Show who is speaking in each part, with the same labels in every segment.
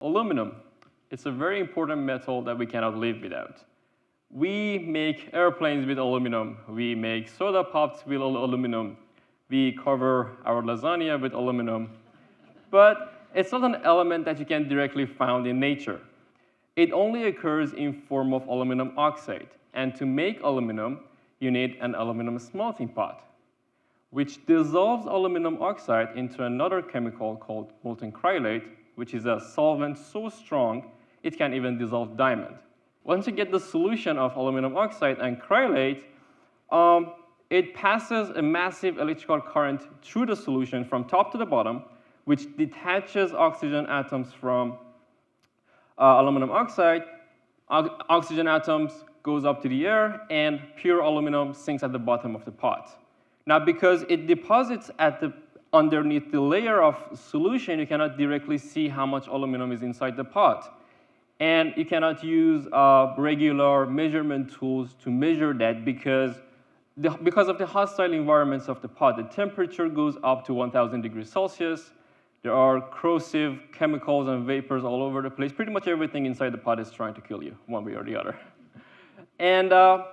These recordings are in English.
Speaker 1: Aluminum. It's a very important metal that we cannot live without. We make airplanes with aluminum. We make soda pops with aluminum. We cover our lasagna with aluminum. But it's not an element that you can directly find in nature. It only occurs in form of aluminum oxide. And to make aluminum, you need an aluminum smelting pot, which dissolves aluminum oxide into another chemical called molten cryolate, which is a solvent so strong it can even dissolve diamond. Once you get the solution of aluminum oxide and cryolate, it passes a massive electrical current through the solution from top to the bottom, which detaches oxygen atoms from aluminum oxide. Oxygen atoms goes up to the air, and pure aluminum sinks at the bottom of the pot. Now, because it deposits underneath the layer of solution, you cannot directly see how much aluminum is inside the pot. And you cannot use regular measurement tools to measure that because of the hostile environments of the pot. The temperature goes up to 1,000 degrees Celsius. There are corrosive chemicals and vapors all over the place. Pretty much everything inside the pot is trying to kill you, one way or the other. And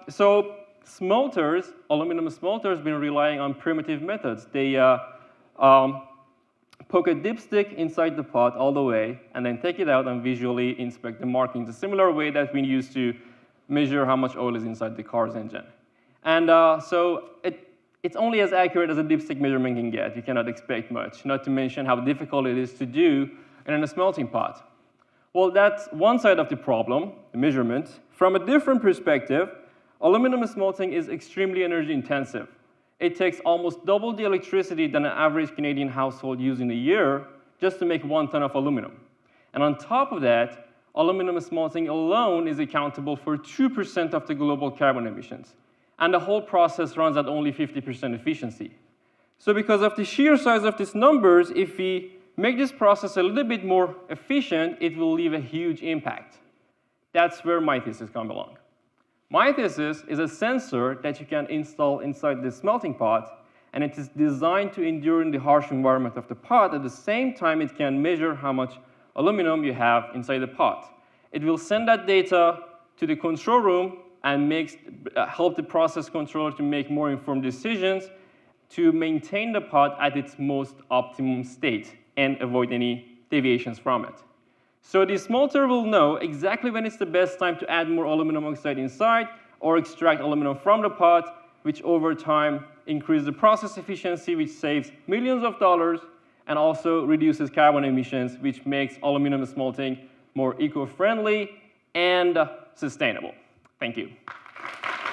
Speaker 1: so smelters, aluminum smelters, have been relying on primitive methods. They poke a dipstick inside the pot all the way, and then take it out and visually inspect the markings, a similar way that we used to measure how much oil is inside the car's engine. And so it's only as accurate as a dipstick measurement can get. You cannot expect much, not to mention how difficult it is to do in a smelting pot. Well, that's one side of the problem, the measurement. From a different perspective, aluminum smelting is extremely energy intensive. It takes almost double the electricity than an average Canadian household uses in a year just to make 1 ton of aluminum. And on top of that, aluminum smelting alone is accountable for 2% of the global carbon emissions. And the whole process runs at only 50% efficiency. So because of the sheer size of these numbers, if we make this process a little bit more efficient, it will leave a huge impact. That's where my thesis comes along. My thesis is a sensor that you can install inside the smelting pot, and it is designed to endure in the harsh environment of the pot. At the same time, it can measure how much aluminum you have inside the pot. It will send that data to the control room and help the process controller to make more informed decisions to maintain the pot at its most optimum state and avoid any deviations from it. So the smelter will know exactly when it's the best time to add more aluminum oxide inside or extract aluminum from the pot, which over time increases the process efficiency, which saves millions of dollars and also reduces carbon emissions, which makes aluminum smelting more eco-friendly and sustainable. Thank you.